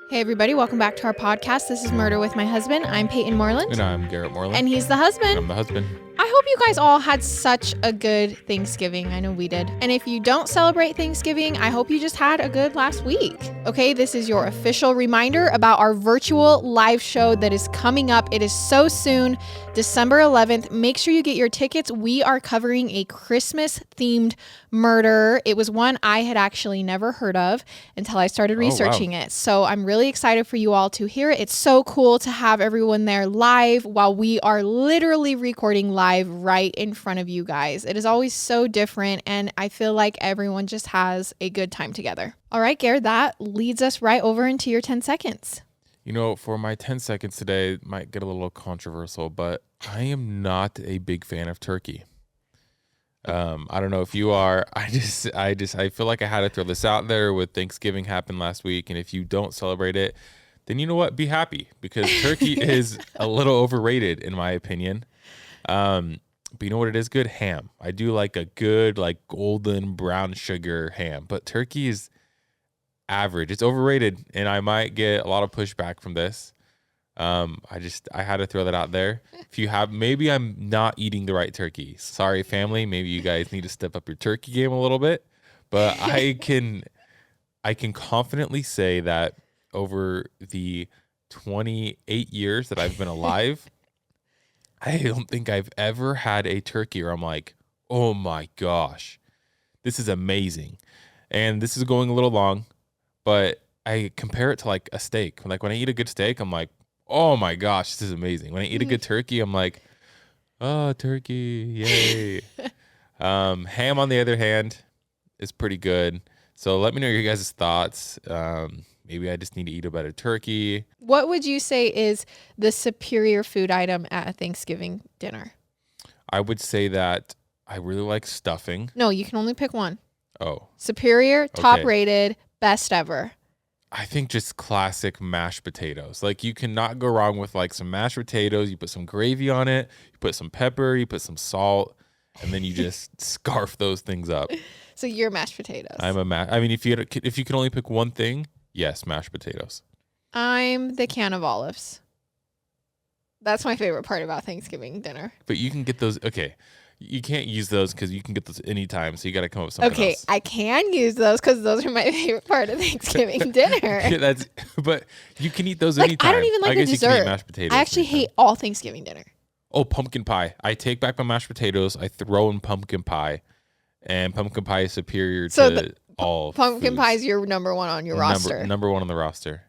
Hey everybody, welcome back to our podcast. This is Murder with My Husband. I'm Payton Moreland. And I'm Garrett Moreland. And he's the husband. And I'm the husband. I hope you guys all had such a good Thanksgiving. I know we did. And if you don't celebrate Thanksgiving, I hope you just had a good last week. Okay, this is your official reminder about our virtual live show that is coming up. It is so soon, December 11th. Make sure you get your tickets. We are covering a Christmas-themed murder. It was one I had actually never heard of until I started researching it. So I'm really excited for you all to hear it. It's so cool to have everyone there live while we are literally recording live right in front of you guys. It is always so different, and I feel like everyone just has a good time together. All right, Garrett, that leads us right over into your 10 seconds. You know, for my 10 seconds today, it might get a little controversial, but I am not a big fan of turkey. I don't know if you are. I feel like I had to throw this out there with Thanksgiving happened last week, and if you don't celebrate it, then you know what? Be happy, because turkey is a little overrated in my opinion. But you know what? It is good? Ham. I do like a good, like golden brown sugar ham, but turkey is average. It's overrated, and I might get a lot of pushback from this. I had to throw that out there. If you have, maybe I'm not eating the right turkey. Sorry, family. Maybe you guys need to step up your turkey game a little bit, but I can confidently say that over the 28 years that I've been alive, I don't think I've ever had a turkey where I'm like, oh my gosh, this is amazing. And this is going a little long, but I compare it to like a steak. Like when I eat a good steak, I'm like, oh my gosh, this is amazing. When I eat a good turkey, I'm like, oh, turkey, yay. Ham, on the other hand, is pretty good. So let me know your guys' thoughts. Maybe I just need to eat a better turkey. What would you say is the superior food item at a Thanksgiving dinner? I would say that I really like stuffing. No, you can only pick one. Oh. Superior, top rated, best ever. I think just classic mashed potatoes. Like you cannot go wrong with like some mashed potatoes. You put some gravy on it, you put some pepper, you put some salt, and then you just scarf those things up. So you're mashed potatoes. I mean, if you can only pick one thing, yes, mashed potatoes. I'm the can of olives. That's my favorite part about Thanksgiving dinner. But you can get those. Okay. You can't use those because you can get those anytime, so you got to come up with something else. Okay, I can use those because those are my favorite part of Thanksgiving dinner. Yeah, but you can eat those anytime. I don't even like the dessert. You can eat mashed potatoes. I actually hate all Thanksgiving dinner. Oh, pumpkin pie. I take back my mashed potatoes. I throw in pumpkin pie, and pumpkin pie is superior to all pumpkin foods. Pie is your number one on your roster. Number one on the roster.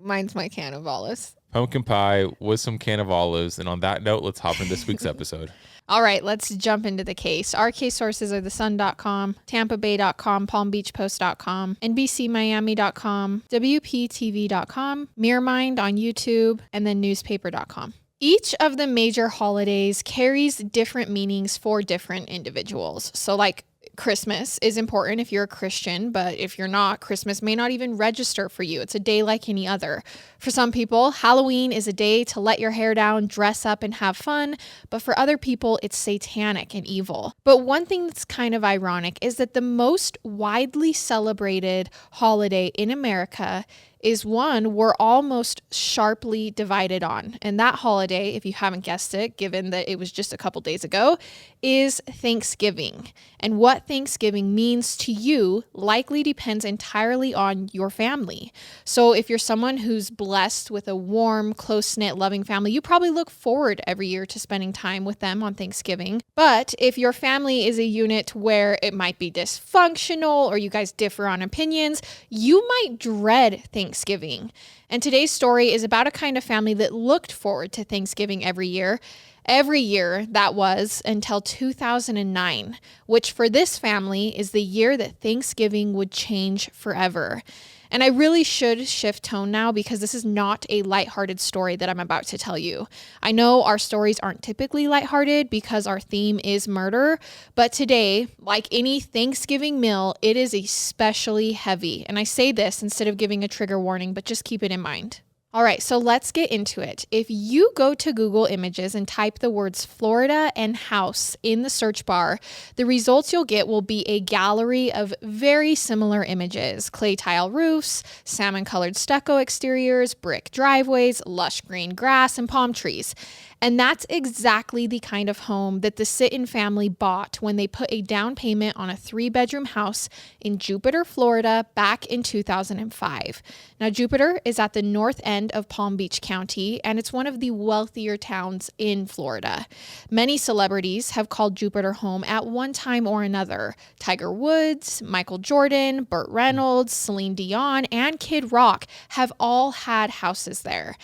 Mine's my can of olives. Pumpkin pie with some can of olives. And on that note, let's hop into this week's episode. All right, let's jump into the case. Our case sources are thesun.com, tampabay.com, palmbeachpost.com, nbcmiami.com, wptv.com, Mirrormind on YouTube, and then newspaper.com. Each of the major holidays carries different meanings for different individuals. So like Christmas is important if you're a Christian, but if you're not, Christmas may not even register for you. It's a day like any other. For some people, Halloween is a day to let your hair down, dress up, and have fun. But for other people, it's satanic and evil. But one thing that's kind of ironic is that the most widely celebrated holiday in America is one we're almost sharply divided on. And that holiday, if you haven't guessed it, given that it was just a couple days ago, is Thanksgiving. And what Thanksgiving means to you likely depends entirely on your family. So if you're someone who's blessed with a warm, close-knit, loving family, you probably look forward every year to spending time with them on Thanksgiving. But if your family is a unit where it might be dysfunctional or you guys differ on opinions, you might dread Thanksgiving. And today's story is about a kind of family that looked forward to Thanksgiving every year. Every year, that was until 2009, which for this family is the year that Thanksgiving would change forever. And I really should shift tone now because this is not a lighthearted story that I'm about to tell you. I know our stories aren't typically lighthearted because our theme is murder, but today, like any Thanksgiving meal, it is especially heavy. And I say this instead of giving a trigger warning, but just keep it in mind. All right, so let's get into it. If you go to Google Images and type the words Florida and house in the search bar, the results you'll get will be a gallery of very similar images: clay tile roofs, salmon-colored stucco exteriors, brick driveways, lush green grass, and palm trees. And that's exactly the kind of home that the Sinton family bought when they put a down payment on a 3-bedroom house in Jupiter, Florida back in 2005. Now, Jupiter is at the north end of Palm Beach County, and it's one of the wealthier towns in Florida. Many celebrities have called Jupiter home at one time or another. Tiger Woods, Michael Jordan, Burt Reynolds, Celine Dion, and Kid Rock have all had houses there.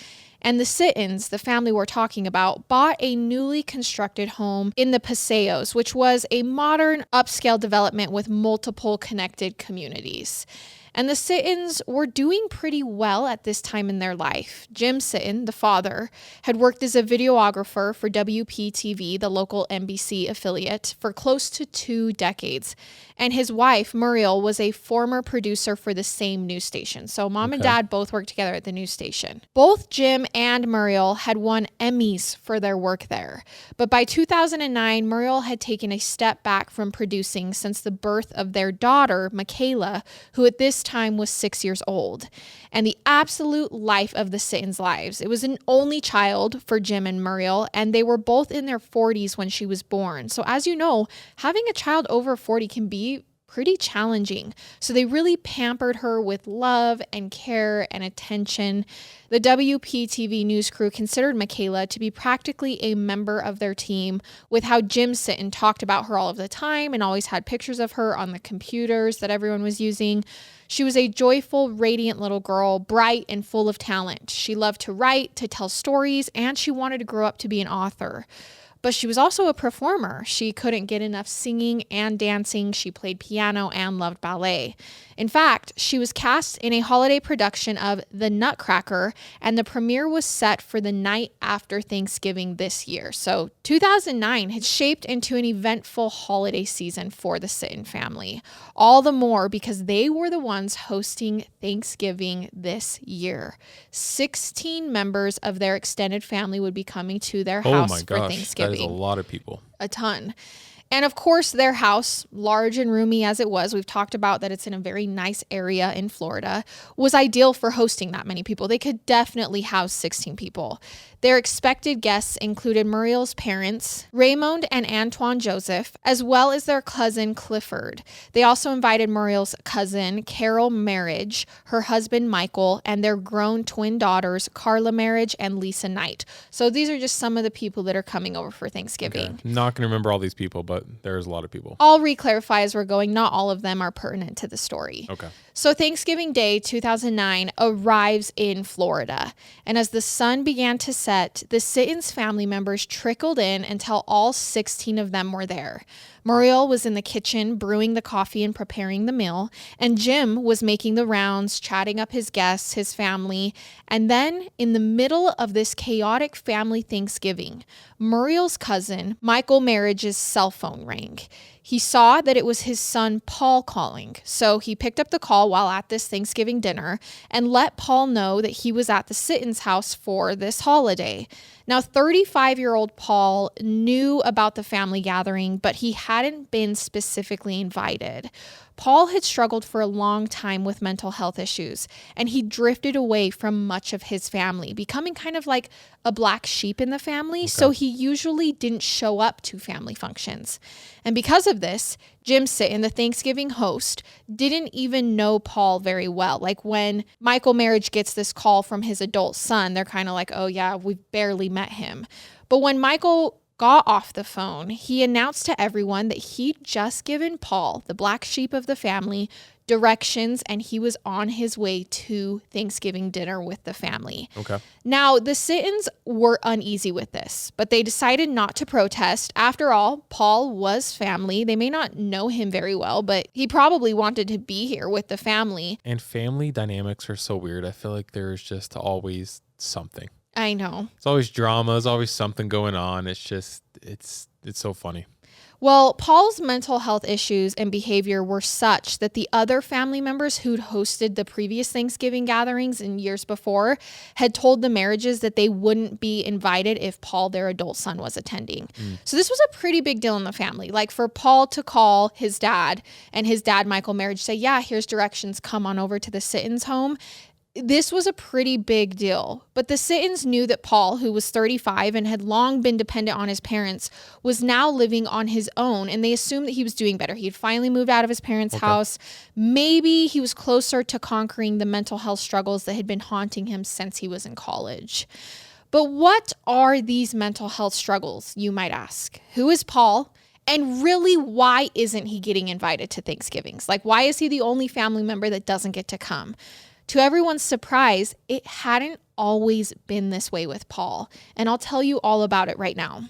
And the Sintons, the family we're talking about, bought a newly constructed home in the Paseos, which was a modern upscale development with multiple connected communities. And the Sintons were doing pretty well at this time in their life. Jim Sinton, the father, had worked as a videographer for WPTV, the local NBC affiliate, for close to 2 decades. And his wife, Muriel, was a former producer for the same news station. So mom and dad both worked together at the news station. Both Jim and Muriel had won Emmys for their work there. But by 2009, Muriel had taken a step back from producing since the birth of their daughter, Michaela, who at this time was 6 years old. And the absolute life of the Sintons' lives. It was an only child for Jim and Muriel, and they were both in their 40s when she was born. So as you know, having a child over 40 can be pretty challenging. So they really pampered her with love and care and attention. The WPTV news crew considered Michaela to be practically a member of their team, with how Jim Sinton talked about her all of the time and always had pictures of her on the computers that everyone was using. She was a joyful, radiant little girl, bright and full of talent. She loved to write, to tell stories, and she wanted to grow up to be an author. But she was also a performer. She couldn't get enough singing and dancing. She played piano and loved ballet. In fact, she was cast in a holiday production of The Nutcracker, and the premiere was set for the night after Thanksgiving this year. So 2009 had shaped into an eventful holiday season for the Sinton family. All the more because they were the ones hosting Thanksgiving this year. 16 members of their extended family would be coming to their house for Thanksgiving. That is a lot of people. A ton. And of course, their house, large and roomy as it was, we've talked about that it's in a very nice area in Florida, was ideal for hosting that many people. They could definitely house 16 people. Their expected guests included Muriel's parents, Raymond and Antoine Joseph, as well as their cousin Clifford. They also invited Muriel's cousin, Carol Merhige, her husband Michael, and their grown twin daughters, Carla Merhige and Lisa Knight. So these are just some of the people that are coming over for Thanksgiving. Okay. Not going to remember all these people, but there's a lot of people. I'll re-clarify as we're going. Not all of them are pertinent to the story. Okay. So Thanksgiving Day 2009 arrives in Florida. And as the sun began to set, the Sintons family members trickled in until all 16 of them were there. Muriel was in the kitchen brewing the coffee and preparing the meal, and Jim was making the rounds, chatting up his guests, his family. And then in the middle of this chaotic family Thanksgiving, Muriel's cousin, Michael Merhige's cell phone rang. He saw that it was his son Paul calling, so he picked up the call while at this Thanksgiving dinner and let Paul know that he was at the Sintons' house for this holiday. Now, 35-year-old Paul knew about the family gathering, but he hadn't been specifically invited. Paul had struggled for a long time with mental health issues, and he drifted away from much of his family, becoming kind of like a black sheep in the family. Okay. So he usually didn't show up to family functions. And because of this, Jim Sinton, the Thanksgiving host, didn't even know Paul very well. Like when Michael Merhige gets this call from his adult son, they're kind of like, oh yeah, we've barely met him. But when Michael got off the phone, he announced to everyone that he'd just given Paul, the black sheep of the family, directions, and he was on his way to Thanksgiving dinner with the family. Okay. Now, the Sintons were uneasy with this, but they decided not to protest. After all, Paul was family. They may not know him very well, but he probably wanted to be here with the family. And family dynamics are so weird. I feel like there's just always something. I know. It's always drama. There's always something going on. It's just, it's so funny. Well, Paul's mental health issues and behavior were such that the other family members who'd hosted the previous Thanksgiving gatherings in years before had told the Merhiges that they wouldn't be invited if Paul, their adult son, was attending. So this was a pretty big deal in the family. Like for Paul to call his dad and his dad, Michael Merhige, say, yeah, here's directions, come on over to the Sittons home. This was a pretty big deal, but the Sittons knew that Paul, who was 35 and had long been dependent on his parents, was now living on his own, and they assumed that he was doing better. He had finally moved out of his parents' house. Maybe he was closer to conquering the mental health struggles that had been haunting him since he was in college. But what are these mental health struggles, you might ask? Who is Paul? And really, why isn't he getting invited to Thanksgivings? Like, why is he the only family member that doesn't get to come? To everyone's surprise, it hadn't always been this way with Paul, and I'll tell you all about it right now.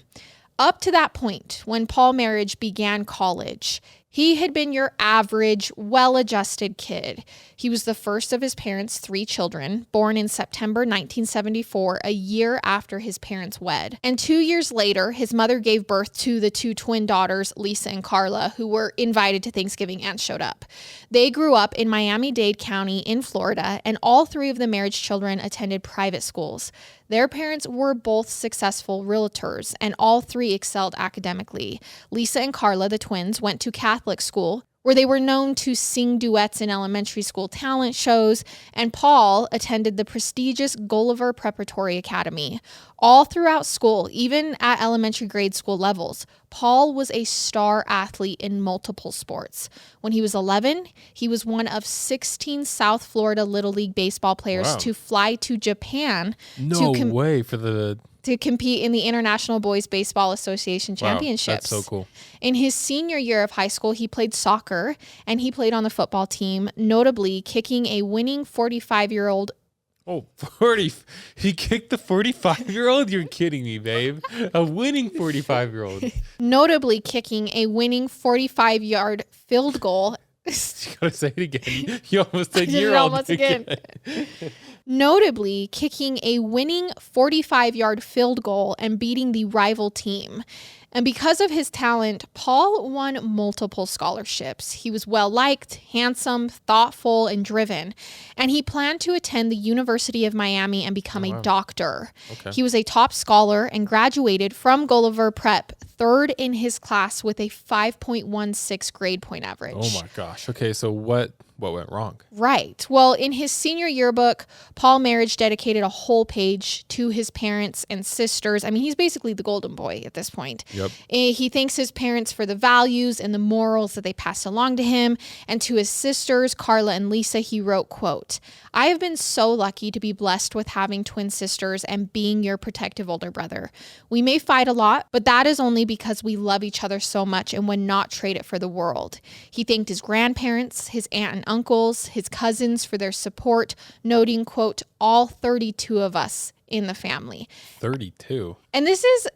Up to that point, when Paul Merhige began college, he had been your average, well-adjusted kid. He was the first of his parents' 3 children, born in September 1974, a year after his parents wed. And 2 years later, his mother gave birth to the 2 twin daughters, Lisa and Carla, who were invited to Thanksgiving and showed up. They grew up in Miami-Dade County in Florida, and all 3 of the Merhige children attended private schools. Their parents were both successful realtors, and all 3 excelled academically. Lisa and Carla, the twins, went to Catholic school, where they were known to sing duets in elementary school talent shows, and Paul attended the prestigious Gulliver Preparatory Academy. All throughout school, even at elementary grade school levels, Paul was a star athlete in multiple sports. When he was 11, he was one of 16 South Florida Little League baseball players to fly to Japan to compete in the International Boys Baseball Association Championships. That's so cool. In his senior year of high school, he played soccer, and he played on the football team, notably kicking a winning 45-year-old. Oh, 40. He kicked the 45-year-old? You're kidding me, babe. A winning 45-year-old. Notably kicking a winning 45-yard field goal. You gotta say it again. You almost said you're almost again. Notably kicking a winning 45-yard field goal and beating the rival team. And because of his talent, Paul won multiple scholarships. He was well-liked, handsome, thoughtful, and driven. And he planned to attend the University of Miami and become a doctor. He was a top scholar and graduated from Gulliver Prep, 3rd in his class with a 5.16 grade point average. Oh my gosh. Okay, so what went wrong? Right. Well, in his senior yearbook, Paul Merhige dedicated a whole page to his parents and sisters. I mean, he's basically the golden boy at this point. Yep. He thanks his parents for the values and the morals that they passed along to him. And to his sisters, Carla and Lisa, he wrote, quote, "I have been so lucky to be blessed with having twin sisters and being your protective older brother. We may fight a lot, but that is only because we love each other so much and would not trade it for the world." He thanked his grandparents, his aunt and uncles, his cousins for their support, noting, quote, "all 32 of us in the family." 32. And this is,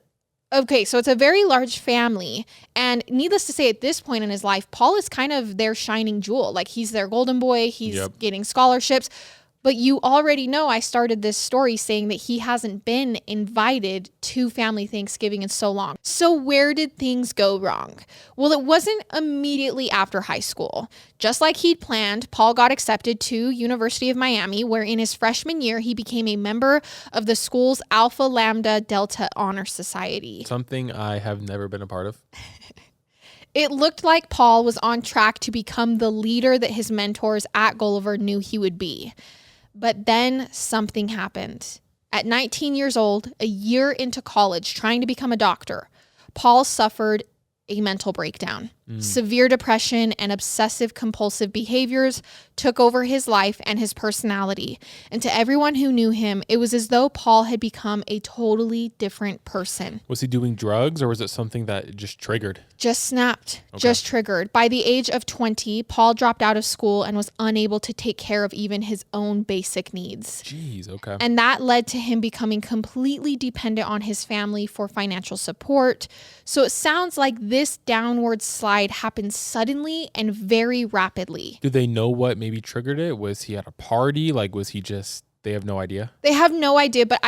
okay, so it's a very large family. And needless to say, at this point in his life, Paul is kind of their shining jewel. Like, he's their golden boy. He's getting scholarships. But you already know I started this story saying that he hasn't been invited to family Thanksgiving in so long. So where did things go wrong? Well, it wasn't immediately after high school. Just like he'd planned, Paul got accepted to University of Miami, where in his freshman year, he became a member of the school's Alpha Lambda Delta Honor Society. Something I have never been a part of. It looked like Paul was on track to become the leader that his mentors at Gulliver knew he would be. But then something happened. At 19 years old, a year into college, trying to become a doctor, Paul suffered a mental breakdown. Severe depression and obsessive compulsive behaviors took over his life and his personality. And to everyone who knew him, it was as though Paul had become a totally different person. Was he doing drugs, or was it something that just triggered? Just snapped, just triggered. By the age of 20, Paul dropped out of school and was unable to take care of even his own basic needs. Jeez, okay. And that led to him becoming completely dependent on his family for financial support. So it sounds like this downward slide happened suddenly and very rapidly. Do they know what maybe triggered it? Was he at a party? Like, was he just They have no idea? They have no idea, but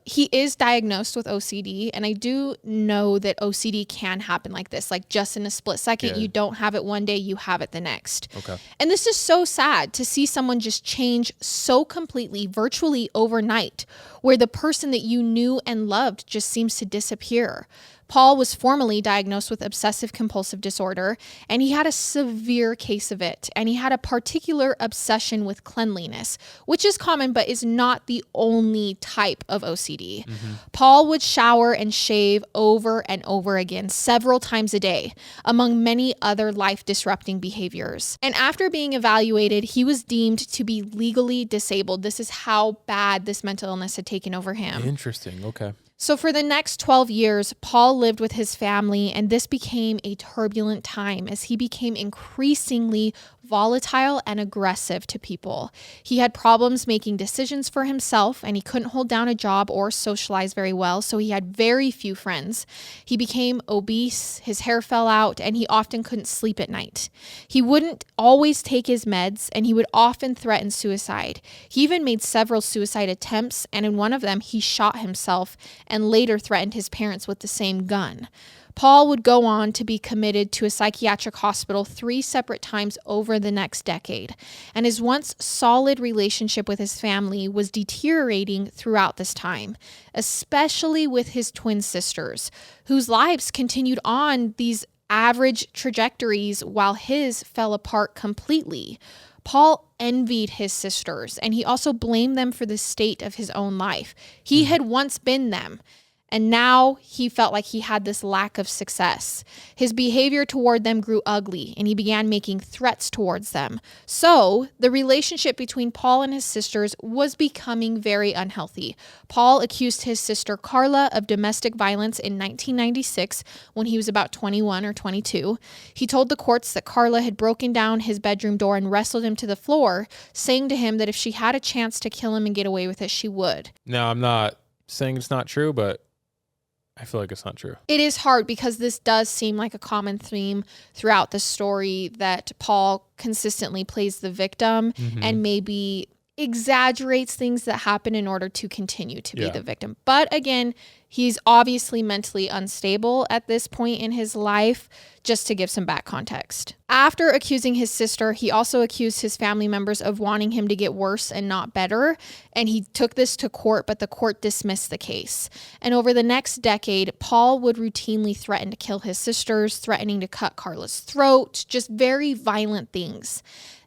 he is diagnosed with OCD, and I do know that OCD can happen like this, like just in a split second. You don't have it one day, you have it the next. Okay. And this is so sad to see someone just change so completely, virtually overnight, where the person that you knew and loved just seems to disappear. Paul was formally diagnosed with obsessive compulsive disorder, and he had a severe case of it. And he had a particular obsession with cleanliness, which is common, but is not the only type of OCD. Paul would shower and shave over and over again, several times a day, among many other life-disrupting behaviors. And after being evaluated, he was deemed to be legally disabled. This is how bad this mental illness had taken over him. Interesting. Okay. So for the next 12 years, Paul lived with his family, and this became a turbulent time as he became increasingly volatile and aggressive to people. He had problems making decisions for himself, and he couldn't hold down a job or socialize very well, so he had very few friends. He became obese, his hair fell out, and he often couldn't sleep at night. He wouldn't always take his meds, and he would often threaten suicide. He even made several suicide attempts, and in one of them, he shot himself and later threatened his parents with the same gun. Paul would go on to be committed to a psychiatric hospital 3 separate times over the next decade, and his once solid relationship with his family was deteriorating throughout this time, especially with his twin sisters, whose lives continued on these average trajectories while his fell apart completely. Paul envied his sisters, and he also blamed them for the state of his own life. He had once been them, and now he felt like he had this lack of success. His behavior toward them grew ugly, and he began making threats towards them. So the relationship between Paul and his sisters was becoming very unhealthy. Paul accused his sister Carla of domestic violence in 1996 when he was about 21 or 22. He told the courts that Carla had broken down his bedroom door and wrestled him to the floor, saying to him that if she had a chance to kill him and get away with it, she would. Now, I'm not saying it's not true, but I feel like it's not true. It is hard because this does seem like a common theme throughout the story that Paul consistently plays the victim and maybe exaggerates things that happen in order to continue to be the victim. But again, he's obviously mentally unstable at this point in his life, just to give some back context. After accusing his sister, he also accused his family members of wanting him to get worse and not better. And he took this to court, but the court dismissed the case. And over the next decade, Paul would routinely threaten to kill his sisters, threatening to cut Carla's throat, just very violent things.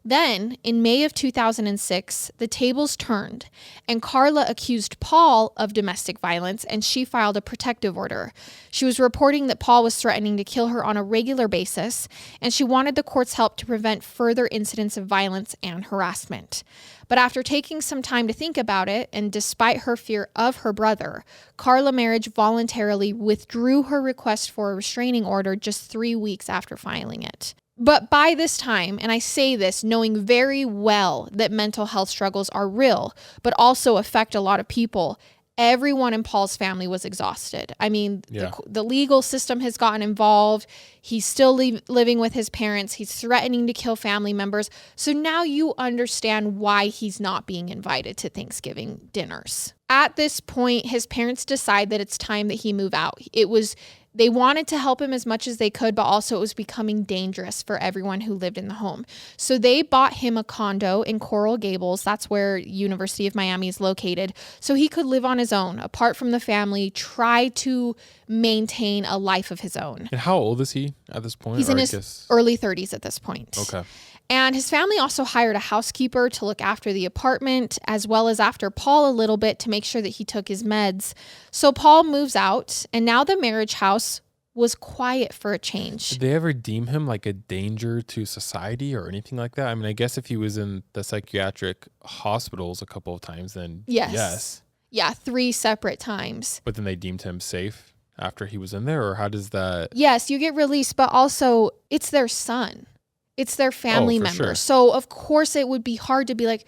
Then, in May of 2006, the tables turned, and Carla accused Paul of domestic violence, and she filed a protective order. She was reporting that Paul was threatening to kill her on a regular basis, and she wanted the court's help to prevent further incidents of violence and harassment. But after taking some time to think about it, and despite her fear of her brother, Carla Merhige voluntarily withdrew her request for a restraining order just 3 weeks after filing it. But by this time, and I say this knowing very well that mental health struggles are real, but also affect a lot of people, everyone in Paul's family was exhausted. I mean, the legal system has gotten involved. He's still living with his parents. He's threatening to kill family members. So now you understand why he's not being invited to Thanksgiving dinners. At this point, his parents decide that it's time that he move out. They wanted to help him as much as they could, but also it was becoming dangerous for everyone who lived in the home. So they bought him a condo in Coral Gables. That's where University of Miami is located. So he could live on his own, apart from the family, try to maintain a life of his own. And how old is he at this point? He's in his early 30s at this point. Okay. And his family also hired a housekeeper to look after the apartment, as well as after Paul a little bit to make sure that he took his meds. So Paul moves out, and now the Merhige house was quiet for a change. Did they ever deem him like a danger to society or anything like that? I mean, I guess if he was in the psychiatric hospitals a couple of times, then yes. Yeah, 3 separate times. But then they deemed him safe after he was in there, or how does that? Yes, you get released, but also it's their son. It's their family member. Sure. So of course it would be hard to be like,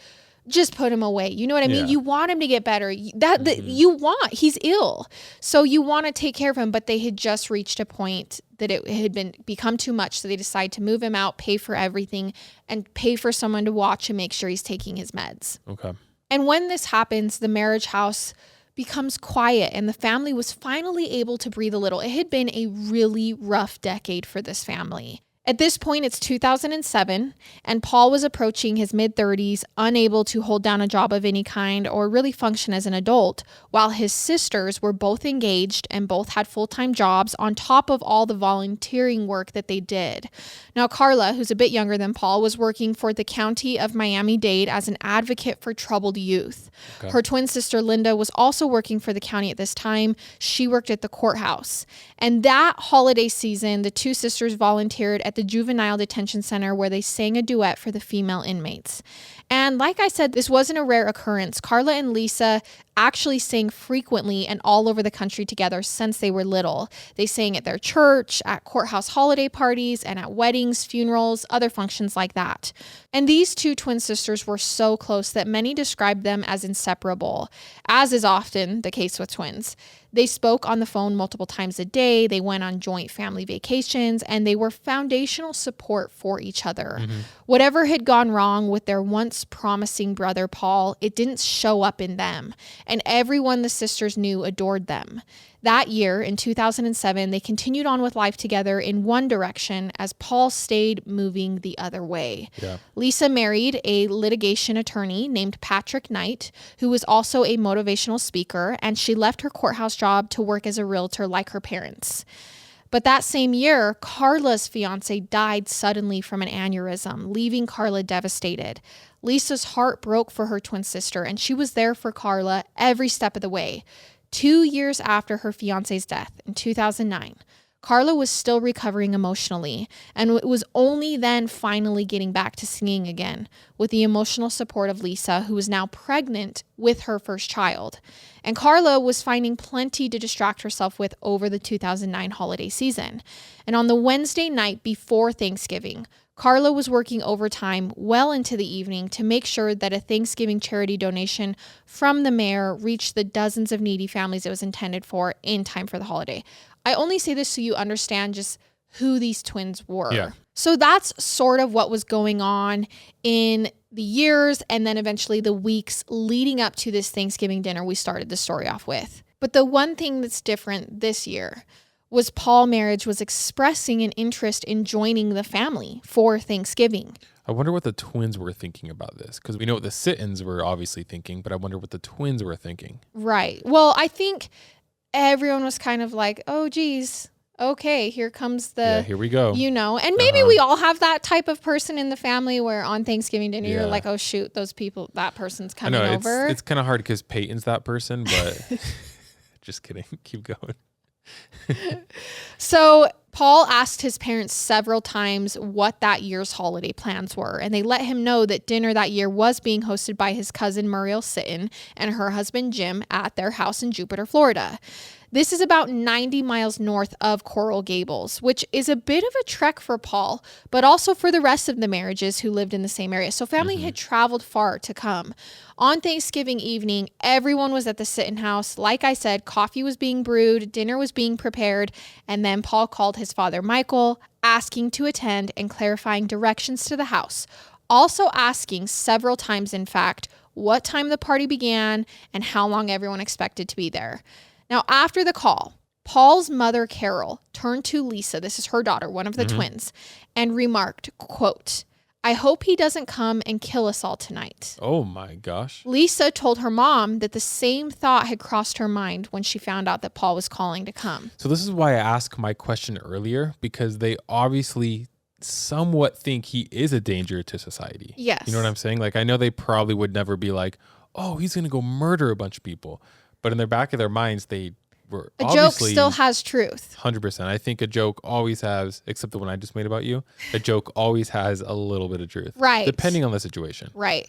just put him away. You know what I mean? Yeah. You want him to get better. He's ill. So you want to take care of him, but they had just reached a point that it had become too much. So they decide to move him out, pay for everything, and pay for someone to watch and make sure he's taking his meds. Okay. And when this happens, the Merhige house becomes quiet and the family was finally able to breathe a little. It had been a really rough decade for this family. At this point, it's 2007, and Paul was approaching his mid-30s, unable to hold down a job of any kind or really function as an adult, while his sisters were both engaged and both had full-time jobs on top of all the volunteering work that they did. Now, Carla, who's a bit younger than Paul, was working for the county of Miami-Dade as an advocate for troubled youth. Okay. Her twin sister, Linda, was also working for the county at this time. She worked at the courthouse. And that holiday season, the two sisters volunteered at the juvenile detention center where they sang a duet for the female inmates. And like I said, this wasn't a rare occurrence. Carla and Lisa actually sang frequently and all over the country together since they were little. They sang at their church, at courthouse holiday parties, and at weddings, funerals, other functions like that. And these two twin sisters were so close that many described them as inseparable, as is often the case with twins. They spoke on the phone multiple times a day, they went on joint family vacations, and they were foundational support for each other. Mm-hmm. Whatever had gone wrong with their once promising brother Paul, it didn't show up in them, and everyone the sisters knew adored them. That year, in 2007, they continued on with life together in one direction as Paul stayed moving the other way. Yeah. Lisa married a litigation attorney named Patrick Knight, who was also a motivational speaker, and she left her courthouse job to work as a realtor like her parents. But that same year, Carla's fiance died suddenly from an aneurysm, leaving Carla devastated. Lisa's heart broke for her twin sister, and she was there for Carla every step of the way. 2 years after her fiance's death in 2009, Carla was still recovering emotionally, and it was only then finally getting back to singing again with the emotional support of Lisa, who was now pregnant with her first child. And Carla was finding plenty to distract herself with over the 2009 holiday season. And on the Wednesday night before Thanksgiving, Carla was working overtime well into the evening to make sure that a Thanksgiving charity donation from the mayor reached the dozens of needy families it was intended for in time for the holiday. I only say this so you understand just who these twins were. Yeah. So that's sort of what was going on in the years and then eventually the weeks leading up to this Thanksgiving dinner we started the story off with. But the one thing that's different this year was Paul Merhige was expressing an interest in joining the family for Thanksgiving. I wonder what the twins were thinking about this, because we know what the Sintons were obviously thinking, but I wonder what the twins were thinking. Right. Well, I think everyone was kind of like, oh, geez, okay, here comes here we go. And maybe we all have that type of person in the family where on Thanksgiving dinner, you're like, oh, shoot, those people, that person's coming over. It's kind of hard because Peyton's that person, but just kidding. Keep going. So Paul asked his parents several times what that year's holiday plans were, and they let him know that dinner that year was being hosted by his cousin Muriel Sinton and her husband Jim at their house in Jupiter, Florida. This is about 90 miles north of Coral Gables, which is a bit of a trek for Paul, but also for the rest of the Merhiges who lived in the same area. So family had traveled far to come. On Thanksgiving evening, everyone was at the Sinton house. Like I said, coffee was being brewed, dinner was being prepared, and then Paul called his father Michael, asking to attend and clarifying directions to the house. Also asking several times, in fact, what time the party began and how long everyone expected to be there. Now, after the call, Paul's mother, Carol, turned to Lisa, this is her daughter, one of the twins, and remarked, quote, "I hope he doesn't come and kill us all tonight." Oh my gosh. Lisa told her mom that the same thought had crossed her mind when she found out that Paul was calling to come. So this is why I asked my question earlier, because they obviously somewhat think he is a danger to society. Yes. You know what I'm saying? Like, I know they probably would never be like, oh, he's going to go murder a bunch of people. But in the back of their minds, they were a joke still has truth. 100%. I think a joke always has, except the one I just made about you, a joke always has a little bit of truth. Right. Depending on the situation. Right.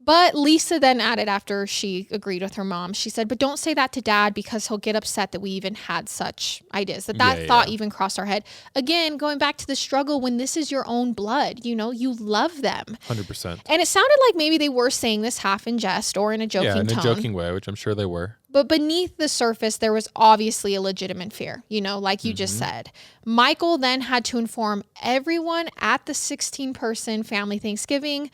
But Lisa then added, after she agreed with her mom, she said, but don't say that to Dad because he'll get upset that we even had such ideas, that thought even crossed our head. Again, going back to the struggle when this is your own blood, you love them. 100%. And it sounded like maybe they were saying this half in jest or in a joking tone. Yeah, in a joking way, which I'm sure they were. But beneath the surface, there was obviously a legitimate fear, like you just said. Michael then had to inform everyone at the 16-person family Thanksgiving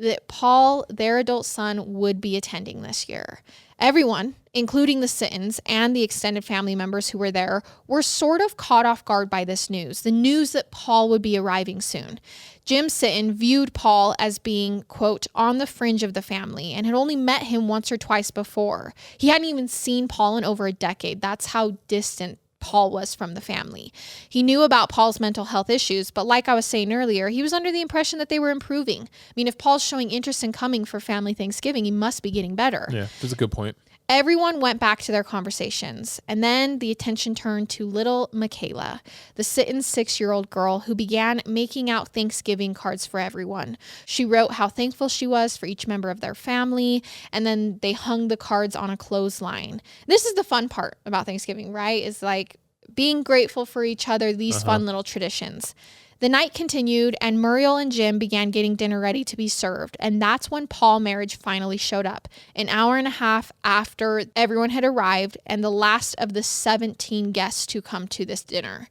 that Paul, their adult son, would be attending this year. Everyone, including the Sintons and the extended family members who were there, were sort of caught off guard by this news, the news that Paul would be arriving soon. Jim Sinton viewed Paul as being, quote, on the fringe of the family and had only met him once or twice before. He hadn't even seen Paul in over a decade. That's how distant Paul was from the family. He knew about Paul's mental health issues, but like I was saying earlier, he was under the impression that they were improving. I mean, if Paul's showing interest in coming for family Thanksgiving, he must be getting better. Yeah, that's a good point. Everyone went back to their conversations, and then the attention turned to little Michaela, the Sinton 6-year-old girl who began making out Thanksgiving cards for everyone. She wrote how thankful she was for each member of their family, and then they hung the cards on a clothesline. This is the fun part about Thanksgiving, right? Is like being grateful for each other, these fun little traditions. The night continued, and Muriel and Jim began getting dinner ready to be served. And that's when Paul Merhige finally showed up, an hour and a half after everyone had arrived and the last of the 17 guests to come to this dinner.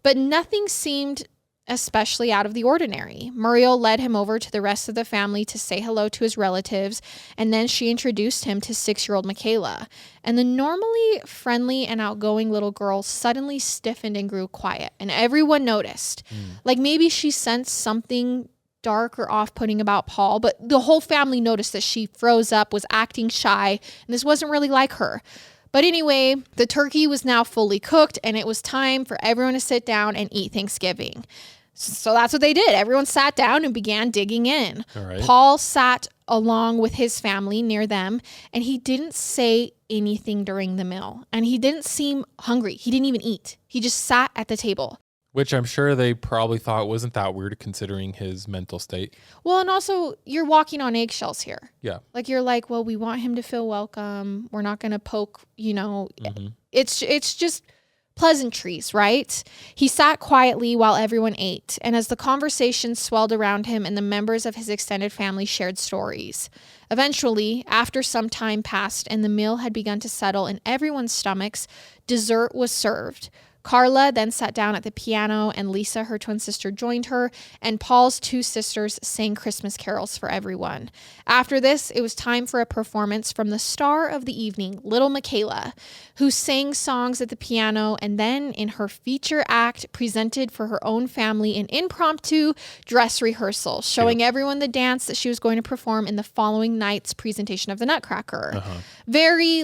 But nothing seemed especially out of the ordinary. Muriel led him over to the rest of the family to say hello to his relatives, and then she introduced him to 6-year-old Michaela. And the normally friendly and outgoing little girl suddenly stiffened and grew quiet, and everyone noticed. Like maybe she sensed something dark or off-putting about Paul, but the whole family noticed that she froze up, was acting shy, and this wasn't really like her. But anyway, the turkey was now fully cooked, and it was time for everyone to sit down and eat Thanksgiving. So that's what they did. Everyone sat down and began digging in. All right. Paul sat along with his family near them, and he didn't say anything during the meal. And he didn't seem hungry. He didn't even eat. He just sat at the table. Which I'm sure they probably thought wasn't that weird considering his mental state. Well, and also you're walking on eggshells here. Yeah. Like you're like, well, we want him to feel welcome. We're not going to poke, It's just pleasantries, right? He sat quietly while everyone ate, and as the conversation swelled around him and the members of his extended family shared stories. Eventually, after some time passed and the meal had begun to settle in everyone's stomachs, dessert was served. Carla then sat down at the piano, and Lisa, her twin sister, joined her, and Paul's 2 sisters sang Christmas carols for everyone. After this, it was time for a performance from the star of the evening, little Michaela, who sang songs at the piano and then, in her feature act, presented for her own family an impromptu dress rehearsal, showing everyone the dance that she was going to perform in the following night's presentation of the Nutcracker. Very,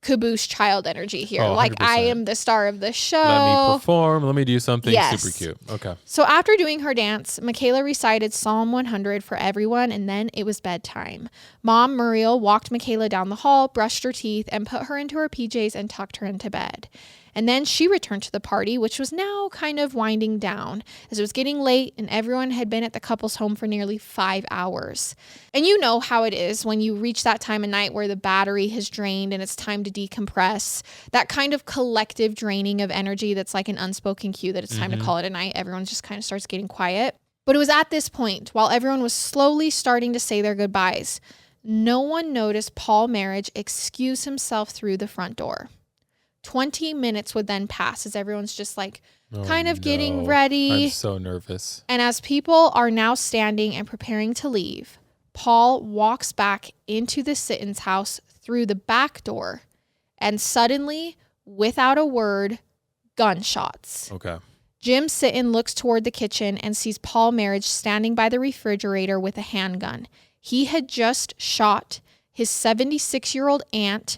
caboose child energy here. Oh, like, 100%. I am the star of the show. Let me perform. Let me do something Yes. super cute. Okay. So after doing her dance, Michaela recited Psalm 100 for everyone, and then it was bedtime. Mom, Muriel, walked Michaela down the hall, brushed her teeth, and put her into her PJs and tucked her into bed. And then she returned to the party, which was now kind of winding down as it was getting late and everyone had been at the couple's home for nearly 5 hours. And you know how it is when you reach that time of night where the battery has drained and it's time to decompress. That kind of collective draining of energy that's like an unspoken cue that it's time to call it a night. Everyone just kind of starts getting quiet. But it was at this point, while everyone was slowly starting to say their goodbyes, no one noticed Paul Merhige excuse himself through the front door. 20 minutes would then pass as everyone's just getting ready. I'm so nervous. And as people are now standing and preparing to leave, Paul walks back into the Sitton's house through the back door, and suddenly, without a word, gunshots. Okay. Jim Sinton looks toward the kitchen and sees Paul Merhige standing by the refrigerator with a handgun. He had just shot his 76-year-old aunt,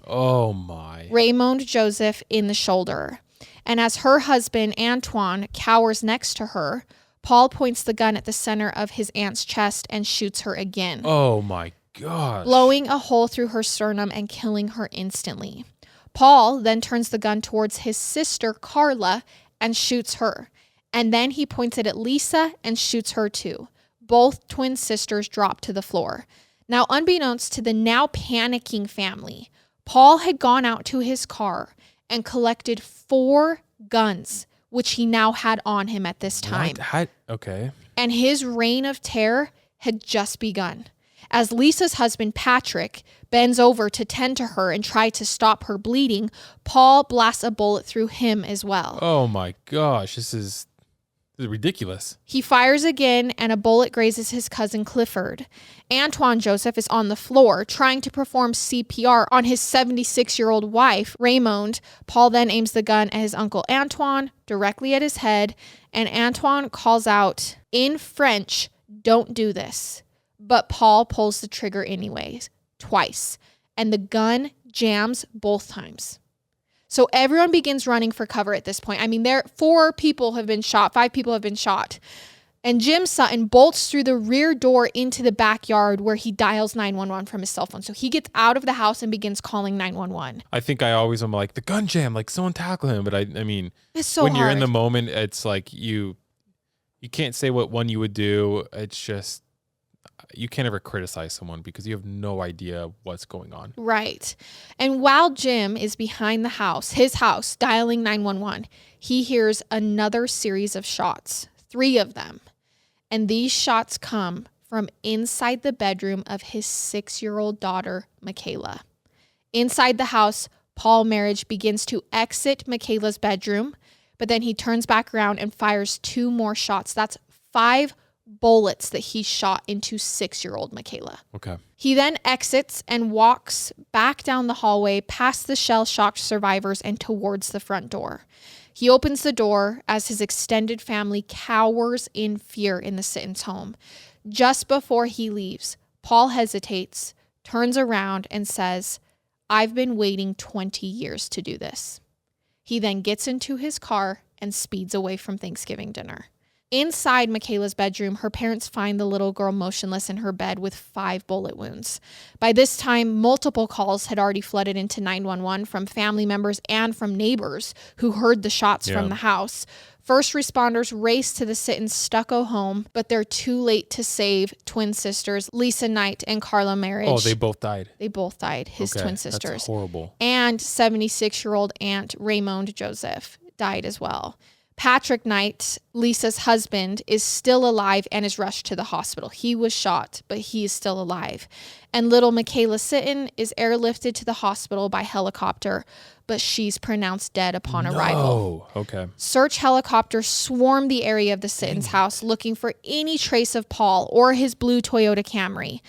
Raymond Joseph, in the shoulder. And as her husband, Antoine, cowers next to her, Paul points the gun at the center of his aunt's chest and shoots her again. Oh my gosh. Blowing a hole through her sternum and killing her instantly. Paul then turns the gun towards his sister, Carla, and shoots her. And then he points it at Lisa and shoots her too. Both twin sisters drop to the floor. Now, unbeknownst to the now panicking family, Paul had gone out to his car and collected 4 guns, which he now had on him at this time. Okay. And his reign of terror had just begun. As Lisa's husband, Patrick, bends over to tend to her and try to stop her bleeding, Paul blasts a bullet through him as well. Oh my gosh, this is This is ridiculous. He fires again, and a bullet grazes his cousin Clifford. Antoine Joseph is on the floor trying to perform CPR on his 76-year-old wife, Raymond. Paul then aims the gun at his uncle Antoine, directly at his head, and Antoine calls out in French, "Don't do this." But Paul pulls the trigger anyways, twice, and the gun jams both times. So everyone begins running for cover at this point. I mean, 5 people have been shot. And Jim Sutton bolts through the rear door into the backyard where he dials 911 from his cell phone. So he gets out of the house and begins calling 911. I think I always am like, the gun jam, like someone tackle him. But I mean, it's so when hard. You're in the moment, it's like you can't say what one you would do. It's just, you can't ever criticize someone because you have no idea what's going on. Right. And while Jim is behind the house, his house, dialing 911, he hears another series of shots, 3 of them. And these shots come from inside the bedroom of his 6-year-old daughter, Michaela. Inside the house, Paul Merhige begins to exit Michaela's bedroom, but then he turns back around and fires 2 more shots. That's 5 bullets that he shot into 6-year-old Michaela. Okay. He then exits and walks back down the hallway past the shell-shocked survivors and towards the front door. He opens the door as his extended family cowers in fear in the Sittons' home. Just before he leaves, Paul hesitates, turns around, and says, "I've been waiting 20 years to do this." He then gets into his car and speeds away from Thanksgiving dinner. Inside Michaela's bedroom, her parents find the little girl motionless in her bed with 5 bullet wounds. By this time, multiple calls had already flooded into 911 from family members and from neighbors who heard the shots from the house. First responders race to the Sittons' stucco home, but they're too late to save twin sisters Lisa Knight and Carla Merhige. Oh, they both died. They both died, his twin sisters. That's horrible. And 76-year-old aunt Raymond Joseph died as well. Patrick Knight, Lisa's husband, is still alive and is rushed to the hospital. He was shot, but he is still alive. And little Michaela Sinton is airlifted to the hospital by helicopter, but she's pronounced dead upon arrival. Oh, okay. Search helicopters swarm the area of the Sittons' house looking for any trace of Paul or his blue Toyota Camry.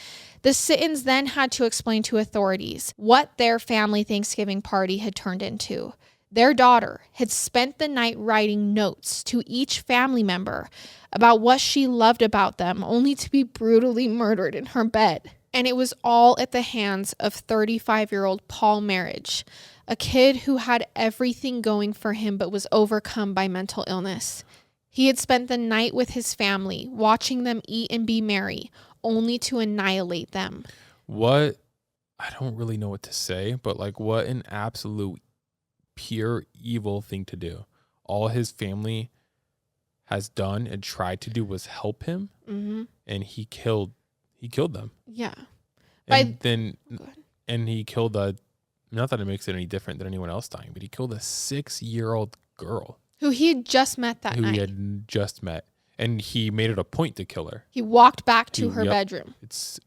The Sittons then had to explain to authorities what their family Thanksgiving party had turned into. Their daughter had spent the night writing notes to each family member about what she loved about them, only to be brutally murdered in her bed. And it was all at the hands of 35-year-old Paul Merhige, a kid who had everything going for him but was overcome by mental illness. He had spent the night with his family, watching them eat and be merry, only to annihilate them. I don't really know what to say, but like, what an absolute pure evil thing to do. All his family has done and tried to do was help him, and he killed them. Yeah. And he killed not that it makes it any different than anyone else dying, but he killed a 6-year-old girl who he had just met that night. Who he had just met, and he made it a point to kill her. He walked back to her bedroom. It's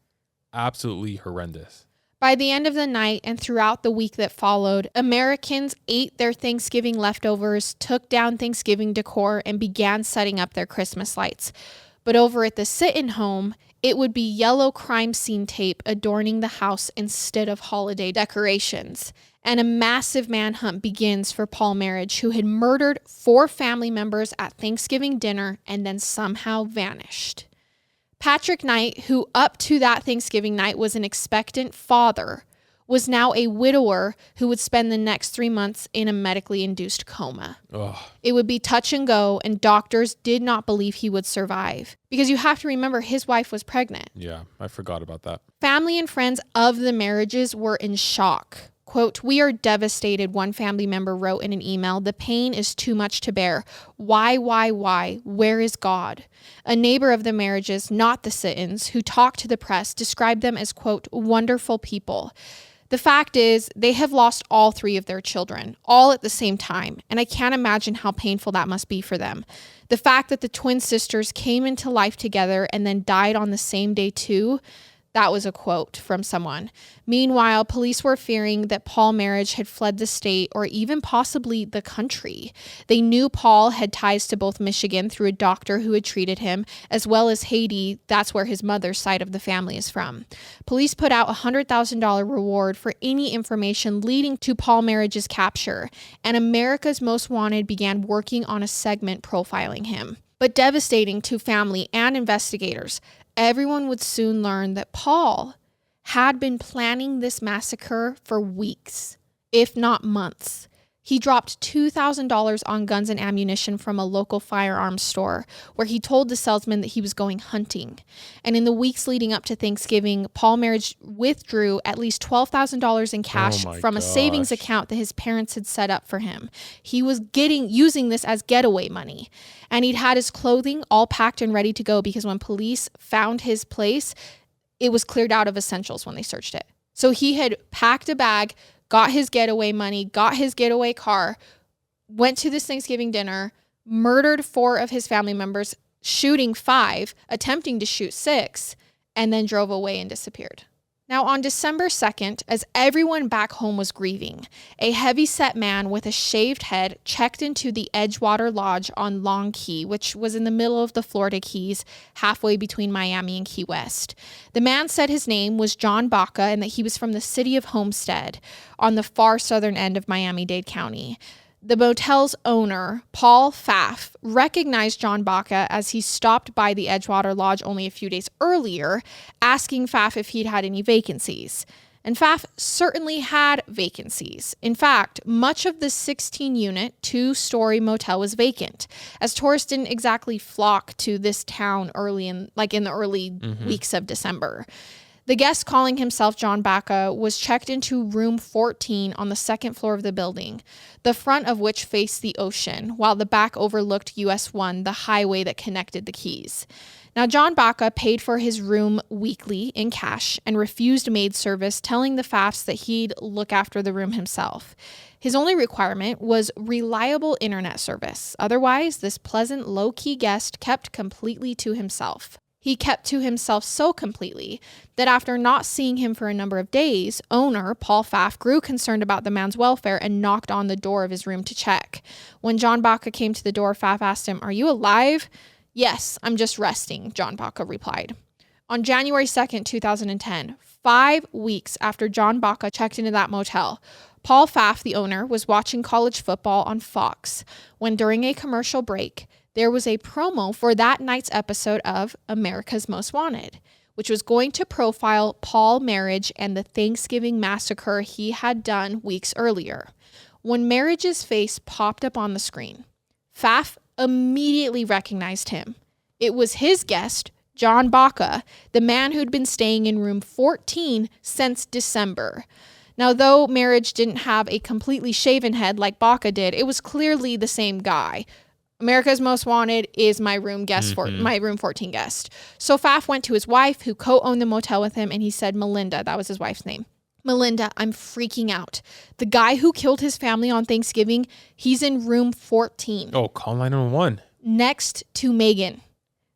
absolutely horrendous. By the end of the night and throughout the week that followed, Americans ate their Thanksgiving leftovers, took down Thanksgiving decor, and began setting up their Christmas lights. But over at the Sinton home, it would be yellow crime scene tape adorning the house instead of holiday decorations. And a massive manhunt begins for Paul Merhige, who had murdered 4 family members at Thanksgiving dinner and then somehow vanished. Patrick Knight, who up to that Thanksgiving night was an expectant father, was now a widower who would spend the next 3 months in a medically induced coma. Ugh. It would be touch and go, and doctors did not believe he would survive. Because you have to remember, his wife was pregnant. Yeah, I forgot about that. Family and friends of the Merhiges were in shock. Quote, "We are devastated," one family member wrote in an email. "The pain is too much to bear. Why? Where is God?" A neighbor of the Merhiges, not the Sittons, who talked to the press, described them as, quote, "wonderful people." The fact is, they have lost all 3 of their children, all at the same time, and I can't imagine how painful that must be for them. The fact that the twin sisters came into life together and then died on the same day too, That was a quote from someone. Meanwhile, police were fearing that Paul Merhige had fled the state or even possibly the country. They knew Paul had ties to both Michigan through a doctor who had treated him, as well as Haiti. That's where his mother's side of the family is from. Police put out a $100,000 reward for any information leading to Paul Merhige's capture, and America's Most Wanted began working on a segment profiling him. But devastating to family and investigators, everyone would soon learn that Paul had been planning this massacre for weeks, if not months. He dropped $2,000 on guns and ammunition from a local firearms store where he told the salesman that he was going hunting. And in the weeks leading up to Thanksgiving, Paul Merhige withdrew at least $12,000 in cash from a savings account that his parents had set up for him. He was using this as getaway money. And he'd had his clothing all packed and ready to go because when police found his place, it was cleared out of essentials when they searched it. So he had packed a bag, got his getaway money, got his getaway car, went to this Thanksgiving dinner, murdered 4 of his family members, shooting 5, attempting to shoot 6, and then drove away and disappeared. Now, on December 2nd, as everyone back home was grieving, a heavy-set man with a shaved head checked into the Edgewater Lodge on Long Key, which was in the middle of the Florida Keys, halfway between Miami and Key West. The man said his name was John Baca and that he was from the city of Homestead on the far southern end of Miami-Dade County. The motel's owner, Paul Pfaff, recognized John Baca as he stopped by the Edgewater Lodge only a few days earlier, asking Pfaff if he'd had any vacancies. And Pfaff certainly had vacancies. In fact, much of the 16-unit, 2-story motel was vacant, as tourists didn't exactly flock to this town in the early weeks of December. The guest, calling himself John Baca, was checked into room 14 on the 2nd floor of the building, the front of which faced the ocean, while the back overlooked US 1, the highway that connected the Keys. Now, John Baca paid for his room weekly in cash and refused maid service, telling the Pfaffs that he'd look after the room himself. His only requirement was reliable internet service. Otherwise, this pleasant, low-key guest kept completely to himself. He kept to himself so completely that after not seeing him for a number of days, owner Paul Pfaff grew concerned about the man's welfare and knocked on the door of his room to check. When John Baca came to the door, Pfaff asked him, "Are you alive?" "Yes, I'm just resting," John Baca replied. On January 2nd, 2010, 5 weeks after John Baca checked into that motel, Paul Pfaff, the owner, was watching college football on Fox when during a commercial break, there was a promo for that night's episode of America's Most Wanted, which was going to profile Paul Merhige and the Thanksgiving massacre he had done weeks earlier. When Merhige's face popped up on the screen, Pfaff immediately recognized him. It was his guest, John Baca, the man who'd been staying in room 14 since December. Now, though Merhige didn't have a completely shaven head like Baca did, it was clearly the same guy. America's Most Wanted is my room guest my room 14 guest. So Pfaff went to his wife, who co-owned the motel with him, and he said, "Melinda," that was his wife's name. "Melinda, I'm freaking out. The guy who killed his family on Thanksgiving, he's in room 14. Oh, call 911. Next to Megan.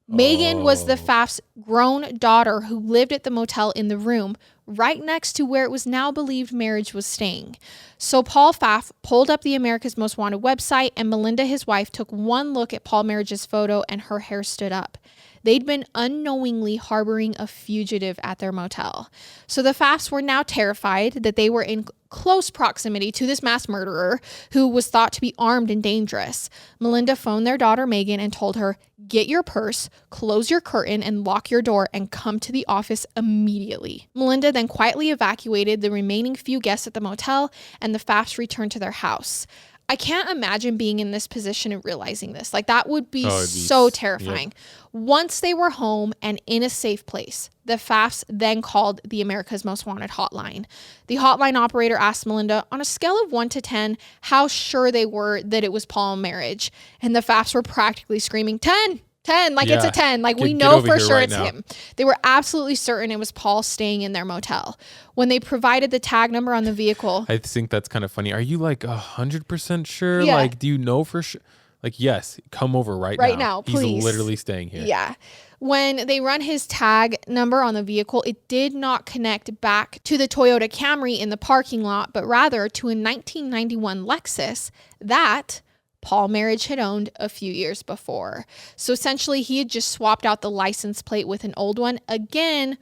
Megan was the Pfaff's grown daughter who lived at the motel in the room right next to where it was now believed Merhige was staying. So Paul Pfaff pulled up the America's Most Wanted website, and Melinda, his wife, took one look at Paul Merhige's photo and her hair stood up. They'd been unknowingly harboring a fugitive at their motel. So the Pfaffs were now terrified that they were in close proximity to this mass murderer who was thought to be armed and dangerous. Melinda phoned their daughter Megan and told her, "Get your purse, close your curtain, and lock your door and come to the office immediately." Melinda then quietly evacuated the remaining few guests at the motel, and the Pfaffs returned to their house. I can't imagine being in this position and realizing this. Like, that would be so terrifying. Yep. Once they were home and in a safe place, the Pfaffs then called the America's Most Wanted hotline. The hotline operator asked Melinda, on a scale of 1 to 10, how sure they were that it was Paul Merhige. And the Pfaffs were practically screaming, 10! It's a 10. Like, we know for sure it's him. They were absolutely certain it was Paul staying in their motel. When they provided the tag number on the vehicle. I think that's kind of funny. Are you like 100% sure? Yeah. Like, do you know for sure? Like, yes, come over right now, He's please. literally staying here. Yeah. When they run his tag number on the vehicle, it did not connect back to the Toyota Camry in the parking lot, but rather to a 1991 Lexus that Paul Merhige had owned a few years before. So essentially, he had just swapped out the license plate with an old one, again,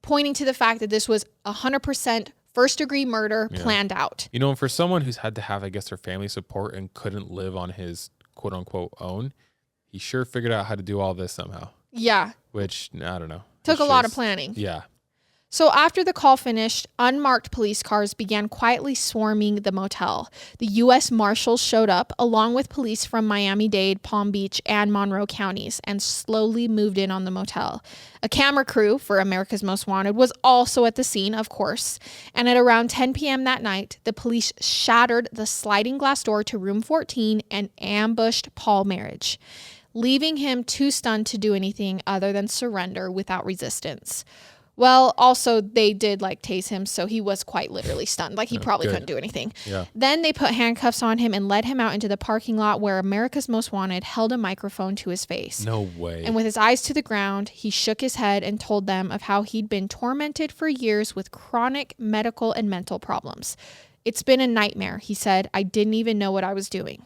pointing to the fact that this was 100% first-degree murder planned out. You know, and for someone who's had to have, I guess, their family support and couldn't live on his quote-unquote own, he sure figured out how to do all this somehow. Yeah. Which, I don't know. Took a lot of planning. Yeah. So after the call finished, unmarked police cars began quietly swarming the motel. The U.S. Marshals showed up along with police from Miami-Dade, Palm Beach, and Monroe counties and slowly moved in on the motel. A camera crew for America's Most Wanted was also at the scene, of course. And at around 10 p.m. that night, the police shattered the sliding glass door to room 14 and ambushed Paul Merhige, leaving him too stunned to do anything other than surrender without resistance. Well, also, they did tase him, so he was quite literally stunned. He probably couldn't do anything. Yeah. Then they put handcuffs on him and led him out into the parking lot where America's Most Wanted held a microphone to his face. No way. And with his eyes to the ground, he shook his head and told them of how he'd been tormented for years with chronic medical and mental problems. It's been a nightmare, he said. I didn't even know what I was doing.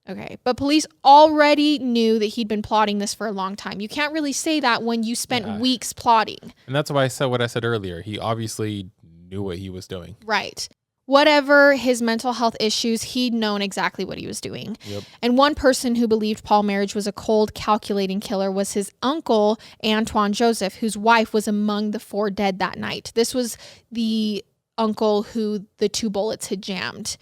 Okay, but police already knew that he'd been plotting this for a long time. You can't really say that when you spent weeks plotting. And that's why I said what I said earlier. He obviously knew what he was doing. Right. Whatever his mental health issues, he'd known exactly what he was doing. Yep. And one person who believed Paul Merhige was a cold, calculating killer was his uncle, Antoine Joseph, whose wife was among the 4 dead that night. This was the uncle who the 2 bullets had jammed.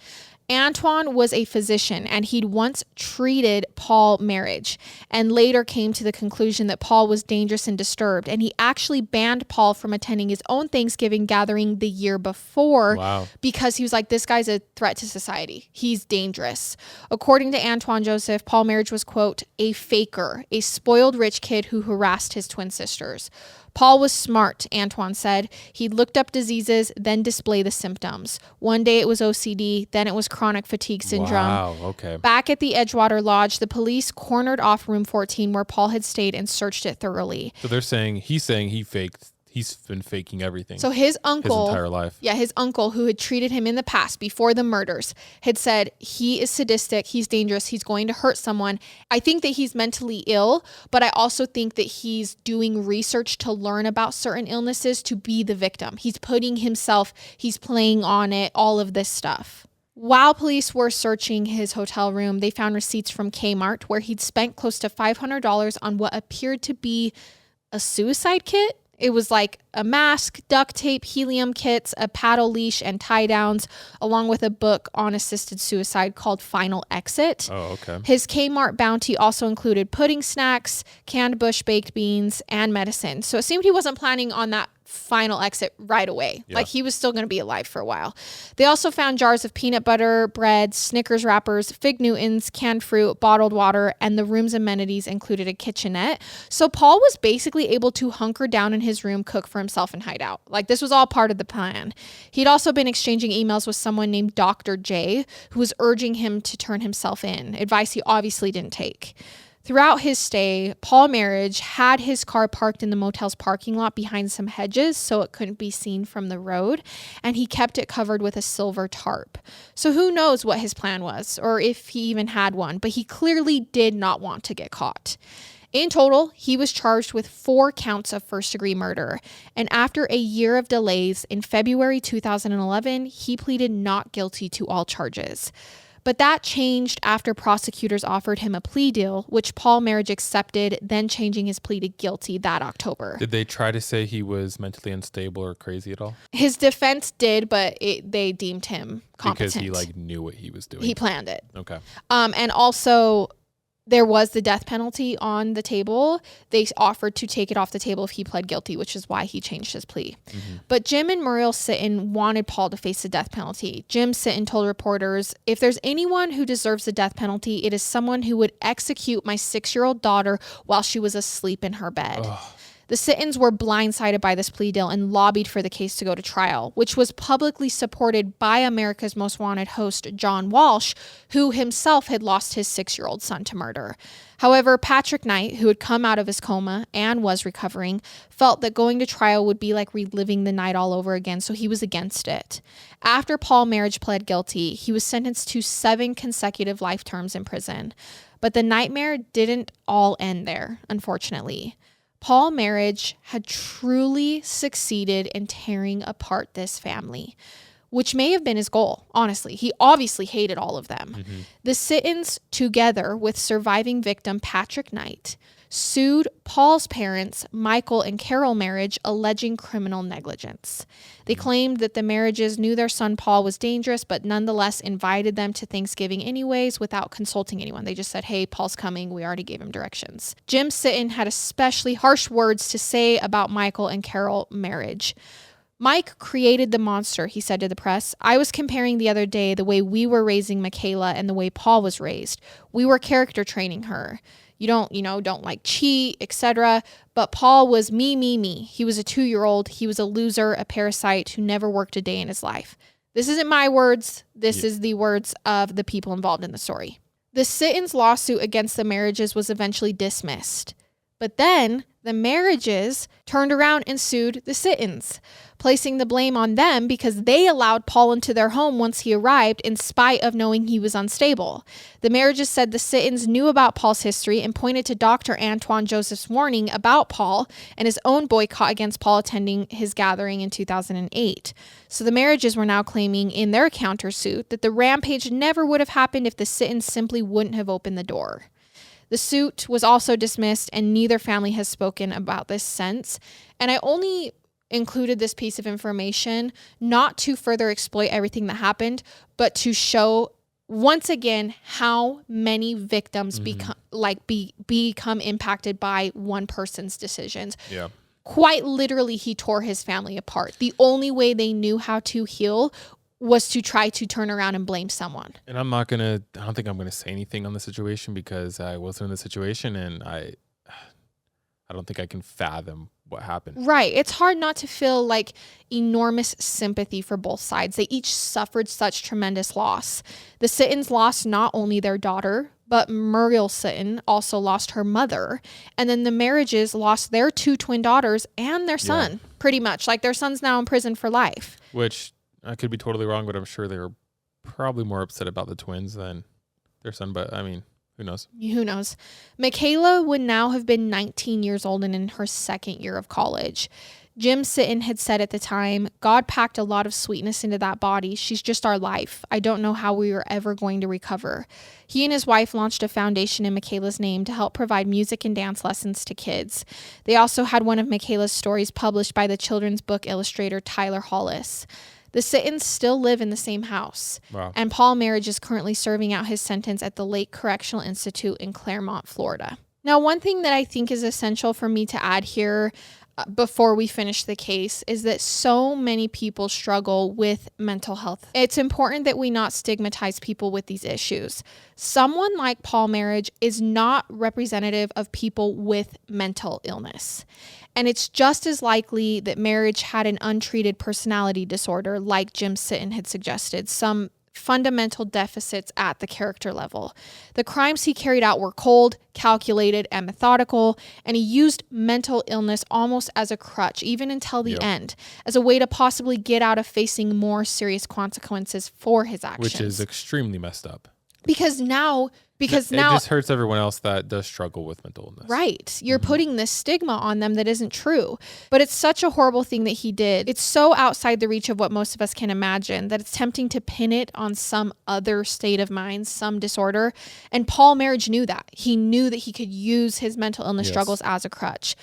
Antoine was a physician, and he'd once treated Paul Merhige and later came to the conclusion that Paul was dangerous and disturbed. And he actually banned Paul from attending his own Thanksgiving gathering the year before because he was like, this guy's a threat to society. He's dangerous. According to Antoine Joseph, Paul Merhige was, quote, a faker, a spoiled rich kid who harassed his twin sisters. Paul was smart, Antoine said. He looked up diseases, then displayed the symptoms. One day it was OCD, then it was chronic fatigue syndrome. Wow, okay. Back at the Edgewater Lodge, the police cornered off room 14 where Paul had stayed and searched it thoroughly. So he's saying he's been faking everything. So his uncle, his entire life. Yeah, his uncle who had treated him in the past before the murders had said he is sadistic, he's dangerous, he's going to hurt someone. I think that he's mentally ill, but I also think that he's doing research to learn about certain illnesses to be the victim. He's putting himself, he's playing on it, all of this stuff. While police were searching his hotel room, they found receipts from Kmart where he'd spent close to $500 on what appeared to be a suicide kit. It was like a mask, duct tape, helium kits, a paddle leash, and tie downs, along with a book on assisted suicide called Final Exit. Oh, okay. His Kmart bounty also included pudding snacks, canned Bush baked beans, and medicine. So it seemed he wasn't planning on that final exit right away. Yeah. He was still going to be alive for a while. They also found jars of peanut butter, bread, Snickers wrappers, Fig Newtons, canned fruit, bottled water, and the room's amenities included a kitchenette. So Paul was basically able to hunker down in his room, cook for himself, and hide out. This was all part of the plan. He'd also been exchanging emails with someone named Dr. J, who was urging him to turn himself in, advice he obviously didn't take. Throughout his stay, Paul Merhige had his car parked in the motel's parking lot behind some hedges so it couldn't be seen from the road, and he kept it covered with a silver tarp. So who knows what his plan was, or if he even had one, but he clearly did not want to get caught. In total, he was charged with 4 counts of first-degree murder, and after a year of delays, in February 2011, he pleaded not guilty to all charges. But that changed after prosecutors offered him a plea deal, which Paul Merhige accepted, then changing his plea to guilty that October. Did they try to say he was mentally unstable or crazy at all? His defense did, but they deemed him competent. Because he knew what he was doing. He planned it. Okay. And also, there was the death penalty on the table. They offered to take it off the table if he pled guilty, which is why he changed his plea. Mm-hmm. But Jim and Muriel Sinton wanted Paul to face the death penalty. Jim Sinton told reporters, if there's anyone who deserves the death penalty, it is someone who would execute my 6-year-old daughter while she was asleep in her bed. Ugh. The Sittons were blindsided by this plea deal and lobbied for the case to go to trial, which was publicly supported by America's Most Wanted host John Walsh, who himself had lost his 6-year-old son to murder. However, Patrick Knight, who had come out of his coma and was recovering, felt that going to trial would be like reliving the night all over again, so he was against it. After Paul Merhige pled guilty, he was sentenced to 7 consecutive life terms in prison. But the nightmare didn't all end there, unfortunately. Paul Merhige had truly succeeded in tearing apart this family, which may have been his goal, honestly. He obviously hated all of them. Mm-hmm. The Sittons, together with surviving victim Patrick Knight, sued Paul's parents, Michael and Carol Merhige, alleging criminal negligence. They claimed that the Merhiges knew their son Paul was dangerous, but nonetheless invited them to Thanksgiving anyways without consulting anyone. They just said, hey, Paul's coming. We already gave him directions. Jim Sinton had especially harsh words to say about Michael and Carol Merhige. Mike created the monster, he said to the press. I was comparing the other day the way we were raising Michaela and the way Paul was raised. We were character training her. You don't like cheat, etc. But Paul was me. He was a 2-year-old. He was a loser, a parasite who never worked a day in his life. This isn't my words. This is the words of the people involved in the story. The Sittons' lawsuit against the Merhiges was eventually dismissed. But then the Merhiges turned around and sued the Sittons, placing the blame on them because they allowed Paul into their home once he arrived in spite of knowing he was unstable. The Merhiges said the Sittons knew about Paul's history and pointed to Dr. Antoine Joseph's warning about Paul and his own boycott against Paul attending his gathering in 2008. So the Merhiges were now claiming in their countersuit that the rampage never would have happened if the Sittons simply wouldn't have opened the door. The suit was also dismissed, and neither family has spoken about this since. And I only included this piece of information not to further exploit everything that happened, but to show once again how many victims become impacted by one person's decisions. Yeah. Quite literally, he tore his family apart. The only way they knew how to heal was to try to turn around and blame someone. And I don't think I'm going to say anything on the situation because I wasn't in the situation and I don't think I can fathom what happened. Right. It's hard not to feel like enormous sympathy for both sides. They each suffered such tremendous loss. The Sittons lost not only their daughter, but Muriel Sinton also lost her mother. And then the Merhiges lost their 2 twin daughters and their son, pretty much. Like their son's now in prison for life. Which I could be totally wrong, but I'm sure they were probably more upset about the twins than their son. But I mean, who knows? Who knows? Michaela would now have been 19 years old and in her 2nd year of college. Jim Sinton had said at the time, God packed a lot of sweetness into that body. She's just our life. I don't know how we were ever going to recover. He and his wife launched a foundation in Michaela's name to help provide music and dance lessons to kids. They also had one of Michaela's stories published by the children's book illustrator Tyler Hollis. The Sittons still live in the same house. Wow. And Paul Merhige is currently serving out his sentence at the Lake Correctional Institute in Claremont, Florida. Now, one thing that I think is essential for me to add here before we finish the case is that so many people struggle with mental health. It's important that we not stigmatize people with these issues. Someone like Paul Merhige is not representative of people with mental illness. And it's just as likely that Merhige had an untreated personality disorder like Jim Sinton had suggested, some fundamental deficits at the character level. The crimes he carried out were cold, calculated, and methodical, and he used mental illness almost as a crutch, even until the end, as a way to possibly get out of facing more serious consequences for his actions. Which is extremely messed up. Because now it just hurts everyone else that does struggle with mental illness. Right. You're putting this stigma on them that isn't true. But it's such a horrible thing that he did. It's so outside the reach of what most of us can imagine that it's tempting to pin it on some other state of mind, some disorder. And Paul Merhige knew that. He knew that he could use his mental illness struggles as a crutch.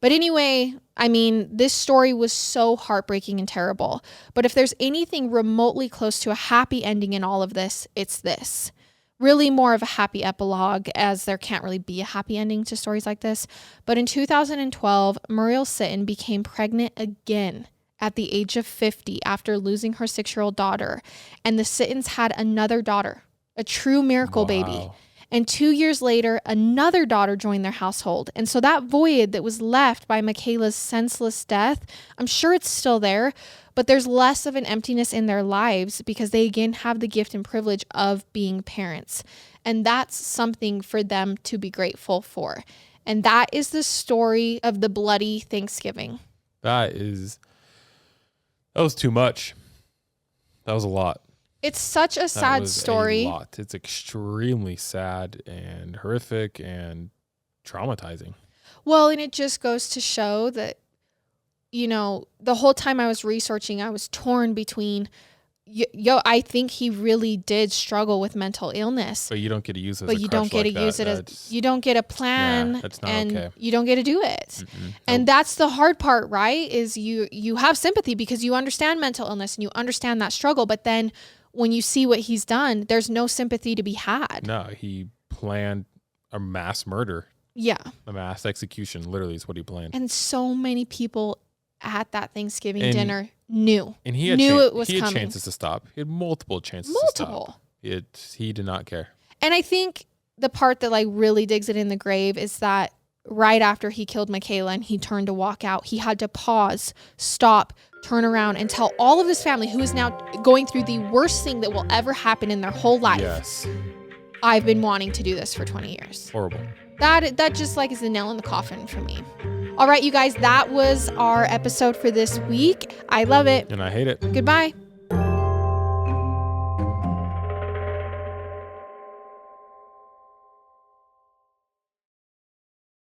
But anyway, I mean, this story was so heartbreaking and terrible. But if there's anything remotely close to a happy ending in all of this, it's this. Really more of a happy epilogue, as there can't really be a happy ending to stories like this. But in 2012, Muriel Sinton became pregnant again at the age of 50 after losing her 6-year-old daughter. And the Sittons had another daughter, a true miracle baby. And 2 years later, another daughter joined their household. And so that void that was left by Michaela's senseless death, I'm sure it's still there, but there's less of an emptiness in their lives because they again have the gift and privilege of being parents. And that's something for them to be grateful for. And that is the story of the bloody Thanksgiving. That was too much. That was a lot. It's such a sad story. A lot. It's extremely sad and horrific and traumatizing. Well, and it just goes to show that, you know, the whole time I was researching, I was torn between, I think he really did struggle with mental illness. But you don't get to use it as but a you crutch don't get like to use that. it as, you don't get a plan, that's not and okay. you don't get to do it. And that's the hard part, right? Is you have sympathy because you understand mental illness and you understand that struggle. But then when you see what he's done, there's no sympathy to be had. No, he planned a mass murder. Yeah. A mass execution, literally, is what he planned. And so many people at that Thanksgiving dinner knew. And he had it was he had coming. chances to stop. He had multiple chances to stop. He did not care. And I think the part that like really digs it in the grave is that right after he killed Michaela and he turned to walk out, he had to pause, stop, turn around, and tell all of his family, who is now going through the worst thing that will ever happen in their whole life. Yes. I've been wanting to do this for 20 years. Horrible. That just like is the nail in the coffin for me. All right, you guys, that was our episode for this week. I love it. And I hate it. Goodbye.